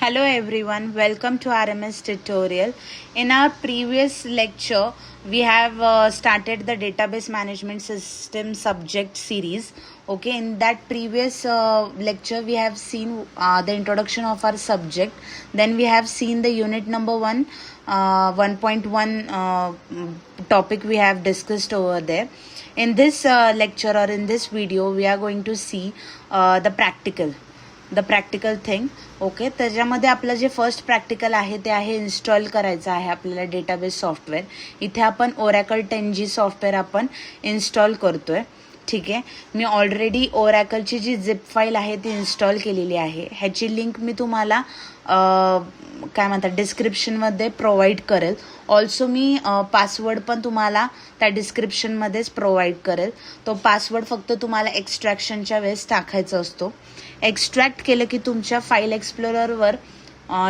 Hello everyone, welcome to RMS tutorial. In our previous lecture, we have started the database management system subject series. Okay, in that previous lecture, we have seen the introduction of our subject. Then we have seen the unit number 1.1 topic we have discussed over there. In this lecture or in this video, we are going to see the practical thing. Okay, त्याच्यामध्ये आपलं जे first practical आहे ते आहे install करायचं आहे आपल्याला database software. इथे आपण ओरॅकल 10G सॉफ्टवेअर आपण इन्स्टॉल करतोय. ठीक आहे, मी ऑलरेडी ओरॅकलची जी झिप फाईल आहे ती इन्स्टॉल केलेली आहे. ह्याची लिंक मी तुम्हाला काय म्हणतात डिस्क्रिप्शनमध्ये प्रोव्हाइड करेल. ऑल्सो मी पासवर्ड पण तुम्हाला त्या डिस्क्रिप्शनमध्येच प्रोव्हाइड करेल. तो पासवर्ड फक्त तुम्हाला एक्स्ट्रॅक्शनच्या वेळेस टाकायचा असतो. एक्स्ट्रॅक्ट केलं की तुमच्या फाईल एक्सप्लोररवर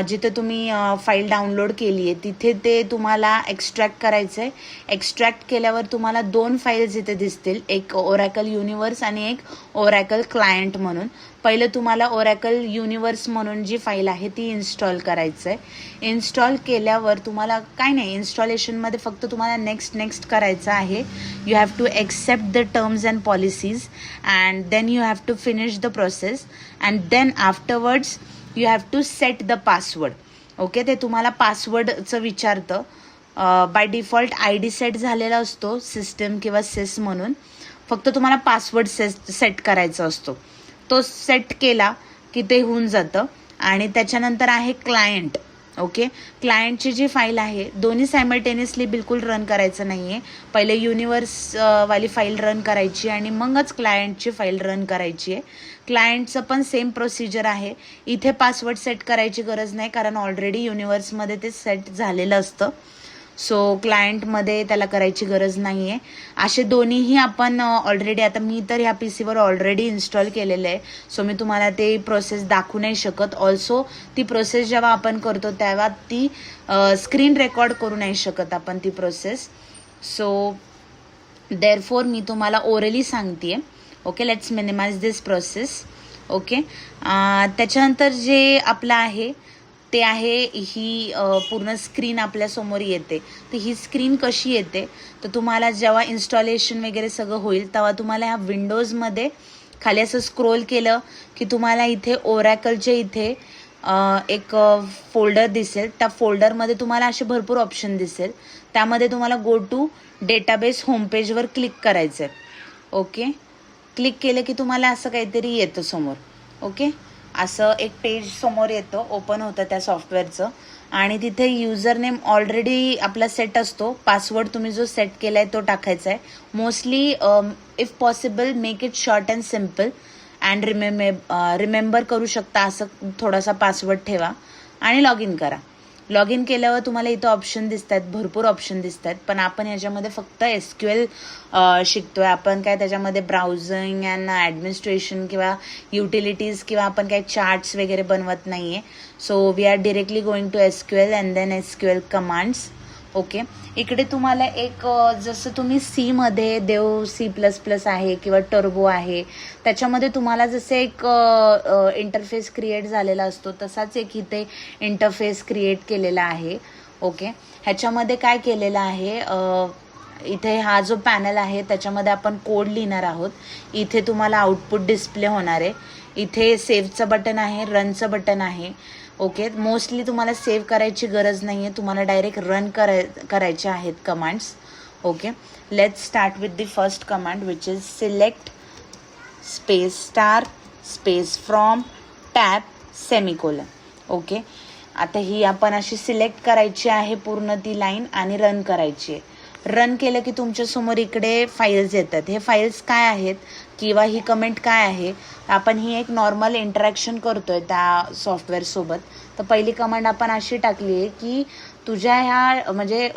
जिथे तुम्ही फाईल डाउनलोड केली आहे तिथे ते तुम्हाला एक्स्ट्रॅक्ट करायचं आहे. एक्स्ट्रॅक्ट केल्यावर तुम्हाला दोन फाईल्स इथे दिसतील, एक ओरॅकल युनिवर्स आणि एक ओरॅकल क्लायंट म्हणून. पहिलं तुम्हाला ओरॅकल युनिवर्स म्हणून जी फाईल आहे ती इन्स्टॉल करायचं आहे. इन्स्टॉल केल्यावर तुम्हाला काय नाही, इन्स्टॉलेशनमध्ये फक्त तुम्हाला नेक्स्ट करायचं आहे. You have to accept the terms and policies and then you have to finish the process and then afterwards you have to set the password. Okay, ते तुम्हाला पासवर्डचं विचारतं. बाय डिफॉल्ट ID सेट झालेला असतो system किंवा सिस म्हणून. फक्त तुम्हाला पासवर्ड सेट करायचा असतो. तो सेट केला की ते होऊन जातं. आणि त्याच्यानंतर आहे क्लायंट. ओके, क्लायंटची जी फाईल आहे दोन्ही सायमल्टेनियसली बिलकुल रन करायचं नाही आहे. पहिले युनिवर्स वाली फाईल रन करायची आणि मगच क्लायंटची फाईल रन करायची आहे. क्लायंटचं पण सेम प्रोसिजर आहे. इथे पासवर्ड सेट करायची गरज नाही कारण ऑलरेडी युनिवर्समध्ये ते सेट झालेलं असतं. सो क्लायंटमध्ये त्याला करायची गरज नाही आहे. असे दोन्हीही आपण ऑलरेडी, आता मी तर ह्या PCवर ऑलरेडी इन्स्टॉल केलेलं आहे. सो मी तुम्हाला ते प्रोसेस दाखवू नाही शकत. ऑल्सो ती प्रोसेस जेव्हा आपण करतो तेव्हा ती स्क्रीन रेकॉर्ड करू नाही शकत आपण ती प्रोसेस. सो देअरफॉर मी तुम्हाला ओरली सांगते. Okay, let's minimise this process. Okay, त्याच्यानंतर जे आपलं आहे ते आहे ही पूर्ण स्क्रीन आपल्यासमोर येते. तर ही स्क्रीन कशी येते तर तुम्हाला जेव्हा इन्स्टॉलेशन वगैरे सगळं होईल तेव्हा तुम्हाला ह्या विंडोजमध्ये खाली असं स्क्रोल केलं की तुम्हाला इथे ओरॅकलचे इथे एक फोल्डर दिसेल. त्या फोल्डरमध्ये तुम्हाला असे भरपूर ऑप्शन दिसेल. त्यामध्ये तुम्हाला गो टू डेटाबेस होमपेजवर क्लिक करायचं आहे. ओके, क्लिक केलं की तुम्हाला असं काहीतरी येतं समोर. ओके, असं एक पेज समोर येतं, ओपन होतं त्या सॉफ्टवेअरचं. आणि तिथे युजर नेम ऑलरेडी आपला सेट असतो. पासवर्ड तुम्ही जो सेट केला आहे तो टाकायचा आहे. Mostly if possible make it short and simple and remember करू शकता असं थोडासा पासवर्ड ठेवा आणि लॉग इन करा. लॉग इन केल्यावर तुम्हाला इथं ऑप्शन दिसत आहेत, भरपूर ऑप्शन दिसत आहेत. पण आपण याच्यामध्ये फक्त SQL शिकतोय. आपण काय त्याच्यामध्ये ब्राउझिंग अँड ॲडमिनिस्ट्रेशन किंवा युटिलिटीज किंवा आपण काय चार्ट्स वगैरे बनवत नाही आहे. So we are directly going to SQL and then SQL commands. Okay, इकडे तुम्हाला एक जसं तुम्ही Cमध्ये C++ आहे किंवा टर्बो आहे त्याच्यामध्ये तुम्हाला जसे एक इंटरफेस क्रिएट झालेला असतो तसाच एक इथे इंटरफेस क्रिएट केलेला आहे. ओके, ह्याच्यामध्ये काय केलेलं आहे, इथे हा जो पॅनल आहे त्याच्यामध्ये आपण कोड लिहिणार आहोत. इथे तुम्हाला आउटपुट डिस्प्ले होणार आहे. इथे सेव्हचं बटन आहे, रनचं बटन आहे. ओके, मोस्टली तुम्हाला सेव्ह करायची गरज नाही आहे, तुम्हाला डायरेक्ट रन करायचे आहेत commands. Okay, let's start with the first command which is select space star space from tab semicolon. Okay, आता ही आपण अशी सिलेक्ट करायची आहे पूर्ण ती लाईन आणि रन करायची आहे. रन केलं की तुमच्यासमोर इकडे फाईल्स येतात. हे फाईल्स काय आहेत किंवा ही कमेंट काय आहे, आपण ही एक नॉर्मल इंटरॅक्शन करतोय त्या सॉफ्टवेअरसोबत. तर पहिली कमांड आपण अशी टाकली आहे की तुझ्या ह्या म्हणजे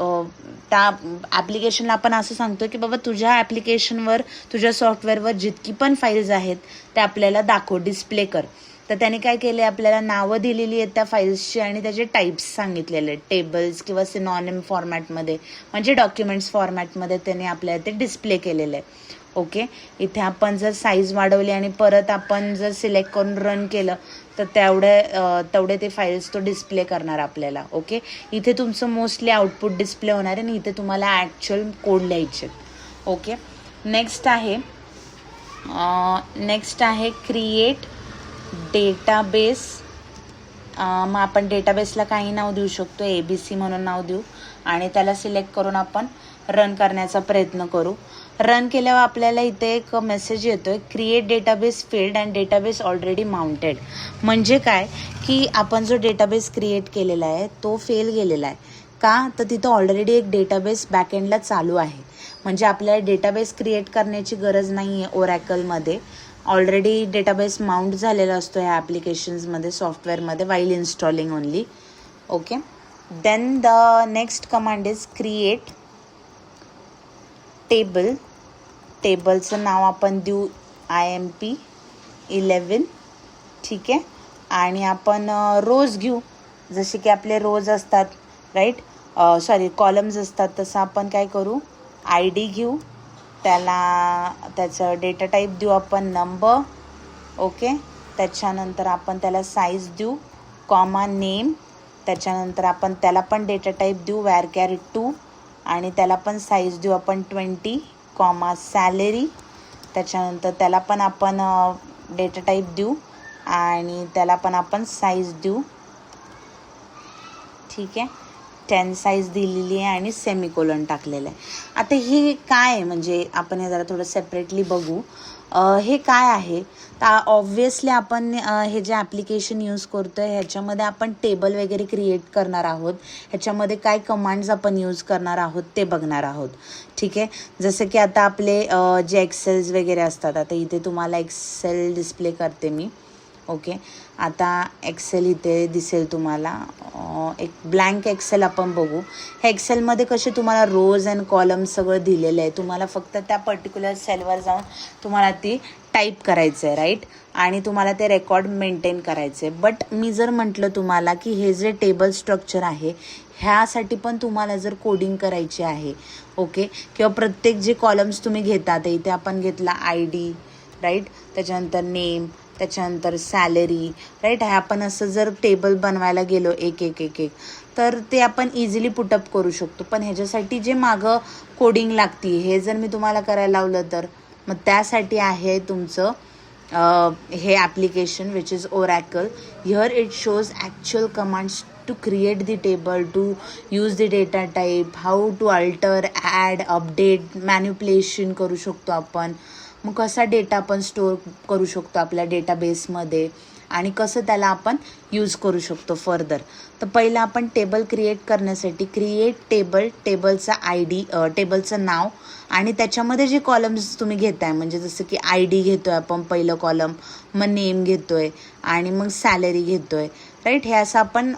त्या ॲप्लिकेशनला आपण असं सांगतोय की बाबा तुझ्या ॲप्लिकेशनवर तुझ्या सॉफ्टवेअरवर जितकी पण फाईल्स आहेत त्या आपल्याला दाखव, डिस्प्ले कर. तर त्याने काय केले, आपल्याला नावं दिलेली आहेत त्या फाईल्सची आणि त्याचे टाईप्स सांगितलेले आहेत. टेबल्स किंवा सिनॉनिम फॉर्मॅटमध्ये म्हणजे डॉक्युमेंट्स फॉर्मॅटमध्ये त्याने आपल्याला ते डिस्प्ले केलेलं आहे. ओके, इथे आपण जर साईज वाढवली आणि परत आपण जर सिलेक्ट करून रन केलं तर तेवढे ते फाईल्स तो डिस्प्ले करणार आपल्याला. ओके, इथे तुमचं मोस्टली आउटपुट डिस्प्ले होणार आहे आणि इथे तुम्हाला ॲक्च्युअल कोड लिहायचे. ओके, नेक्स्ट आहे क्रिएट डेटाबेस. मग आपण डेटाबेसला काही नाव देऊ शकतो, ABC म्हणून नाव देऊ आणि त्याला सिलेक्ट करून आपण रन करण्याचा प्रयत्न करू. रन केल्यावर आपल्याला इथे एक मेसेज येतो आहे, create database failed and database already mounted. म्हणजे काय की आपण जो डेटाबेस क्रिएट केलेला आहे तो फेल गेलेला आहे. का तर तिथं ऑलरेडी एक डेटाबेस बॅकएंडला चालू आहे. म्हणजे आपल्याला डेटाबेस क्रिएट करण्याची गरज नाही आहे. ओरॅकलमध्ये ऑलरेडी डेटाबेस माउंट झालेला असतो ह्या ॲप्लिकेशन्समध्ये, सॉफ्टवेअरमध्ये, while installing only. Okay, then the next command is create table. टेबलचं नाव आपण देऊ IMP11. ठीक आहे, आणि आपण रोज घेऊ, जसे की आपले रोज असतात राईट, कॉलम्स असतात, तसं आपण काय करू, ID घेऊ, त्याचं डेटा टाईप देऊ आपण नंबर. ओके, त्याच्यानंतर आपण त्याला साईज देऊ, कॉमा नेम. त्याच्यानंतर आपण त्याला पण डेटा टाईप देऊ var2 आणि त्याला पण साईज देऊ आपण 20, कॉमा सॅलरी. त्याच्यानंतर त्याला पण आपण डेटा टाईप देऊ आणि त्याला पण आपण साईज देऊ. ठीक आहे, 10 साईज दिलेली आहे आणि सेमिकोलन टाकलेलं आहे. आता हे काय आहे, म्हणजे आपण हे जरा थोडं सेपरेटली बघू. हे काय आहे तर ऑब्व्हियसली आपण हे जे ॲप्लिकेशन यूज करतो आहे ह्याच्यामध्ये आपण टेबल वगैरे क्रिएट करणार आहोत. ह्याच्यामध्ये काय कमांड्स आपण यूज करणार आहोत ते बघणार आहोत. ठीक आहे, जसं की आता आपले जे एक्सेल्स वगैरे असतात, आता इथे तुम्हाला एक्सेल डिस्प्ले करते मी. ओके, आता एक्सेल इथे दिसेल तुम्हाला, एक ब्लँक एक्सेल आपण बघू. ह्या एक्सेलमध्ये कसे तुम्हाला रोज अँड कॉलम सगळं दिलेलं आहे. तुम्हाला फक्त त्या पर्टिक्युलर सेलवर जाऊन तुम्हाला ती टाईप करायचं आहे राईट, आणि तुम्हाला ते रेकॉर्ड मेंटेन करायचं आहे. बट मी जर म्हटलं तुम्हाला की हे जे टेबल स्ट्रक्चर आहे ह्यासाठी पण तुम्हाला जर कोडिंग करायची आहे, ओके, किंवा प्रत्येक जे कॉलम्स तुम्ही घेतात, इथे आपण घेतला ID राईट, त्याच्यानंतर नेम, त्याच्यानंतर सॅलरी राईट, हे आपण असं जर टेबल बनवायला गेलो एक एक एक एक तर ते आपण इझिली पुटअप करू शकतो. पण ह्याच्यासाठी जे मागं कोडिंग लागते हे जर मी तुम्हाला करायला लावलं तर मग त्यासाठी आहे तुमचं हे application which is Oracle. Here it shows actual commands to create the table, to use the data type, how to alter, add, update, manipulation करू शकतो आपण. मग कसा डेटा आपण स्टोअर करू शकतो आपल्या डेटाबेसमध्ये आणि कसं त्याला आपण यूज करू शकतो फर्दर. तर पहिलं आपण टेबल क्रिएट करण्यासाठी क्रिएट टेबल, टेबलचा ID, टेबलचं नाव आणि त्याच्यामध्ये जे कॉलम्स तुम्ही घेताय, म्हणजे जसं की ID घेतो आहे आपण पहिलं कॉलम, मग नेम घेतो आहे आणि मग सॅलरी घेतो आहे राईट. हे असं आपण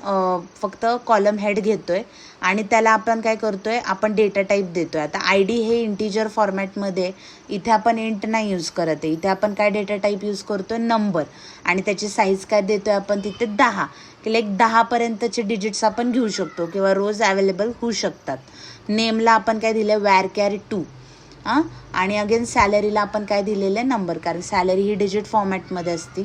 फक्त कॉलम हेड घेतो आहे आणि त्याला आपण काय करतो आहे, आपण डेटा टाईप देतो आहे. आता ID हे इंटिजर फॉर्मॅटमध्ये, इथे आपण इंट नाही यूज करत आहे, इथे आपण काय डेटा टाईप यूज करतो आहे, नंबर, आणि त्याची साईज काय देतो आहे आपण तिथे 10, की लाईक 10पर्यंतचे डिजिट्स आपण घेऊ शकतो किंवा रोज अवेलेबल होऊ शकतात. नेमला आपण काय दिलं आहे, var2 आणि अगेन सॅलरीला आपण काय दिलेलं आहे, नंबर, कारण सॅलरी ही डिजिट फॉर्मॅटमध्ये असते.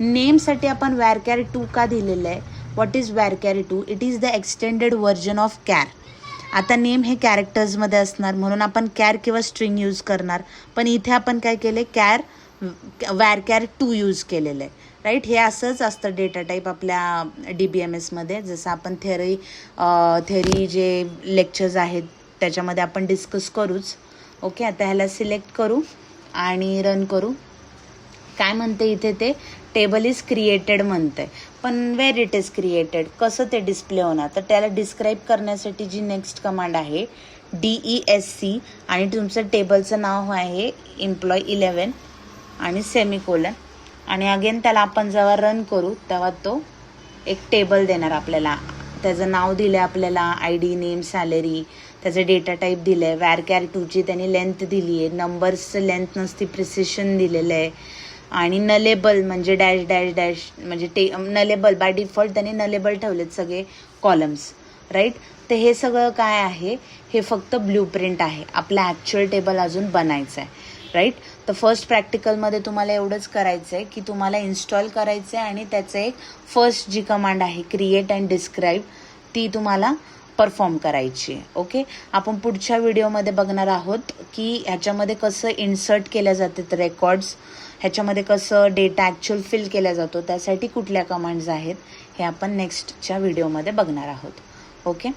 नेमसाठी आपण var2 का दिलेलं आहे, what is var2? It is the extended version of care. आता नेम हे कॅरेक्टर्समध्ये असणार म्हणून आपण कॅर किंवा स्ट्रिंग यूज करणार, पण इथे आपण काय केलं आहे, var2 यूज केलेलं आहे राईट. हे असंच असतं डेटा टाईप आपल्या DBMSमध्ये, जसं आपण थेअरी जे लेक्चर्स आहेत त्याच्यामध्ये आपण डिस्कस करूच. ओके, आता ह्याला सिलेक्ट करू आणि रन करू. काय म्हणते इथे, ते टेबल इज क्रिएटेड म्हणतं आहे, पण वेअर इट इज क्रिएटेड, कसं ते डिस्प्ले होणार, तर त्याला डिस्क्राईब करण्यासाठी जी नेक्स्ट कमांड आहे DESC आणि तुमचं टेबलचं नाव आहे employee11 आणि सेमिकोलन, आणि अगेन त्याला आपण जेव्हा रन करू तेव्हा तो एक टेबल देणार आपल्याला. त्याचं नाव दिलं आहे आपल्याला, ID, नेम, सॅलरी, त्याचं डेटा टाईप दिलं आहे, var2ची त्यांनी लेंथ दिली आहे, नंबर्सचं लेंथ नसती, प्रिसिशन दिलेलं आहे, आणि नलेबल म्हणजे डॅश डॅश डॅश म्हणजे नलेबल बाय डिफॉल्ट त्यांनी नलेबल ठेवलेत सगळे कॉलम्स राईट. तर हे सगळं काय आहे, हे फक्त ब्ल्यू प्रिंट आहे, आपला ॲक्च्युअल टेबल अजून बनायचं आहे राईट. तर फर्स्ट प्रॅक्टिकलमध्ये तुम्हाला एवढंच करायचं आहे की तुम्हाला इन्स्टॉल करायचं आहे आणि त्याचं एक फर्स्ट जी कमांड आहे क्रिएट अँड डिस्क्राईब ती तुम्हाला परफॉर्म करायची आहे. ओके, आपण पुढच्या व्हिडिओमध्ये बघणार आहोत की ह्याच्यामध्ये कसं इन्सर्ट केल्या जातात रेकॉर्ड्स, ह्याच्यामध्ये कसं डेटा ॲक्च्युअल फिल केला जातो, त्यासाठी कुठल्या कमांड्स आहेत हे आपण नेक्स्टच्या व्हिडिओमध्ये बघणार आहोत. Okay,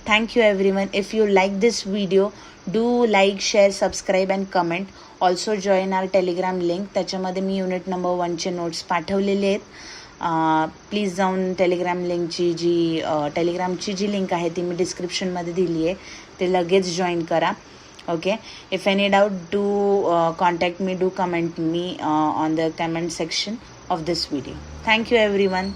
thank you everyone. If you like this video, do like, share, subscribe and comment. Also join our Telegram link, त्याच्यामध्ये मी युनिट नंबर 1चे नोट्स पाठवलेले आहेत. प्लीज जाऊन टेलिग्राम लिंकची टेलिग्रामची जी लिंक आहे ती मी डिस्क्रिप्शनमध्ये दिली आहे, ते लगेच जॉईन करा. Okay, if any doubt, do contact me, do comment me on the comment section of this video. Thank you everyone.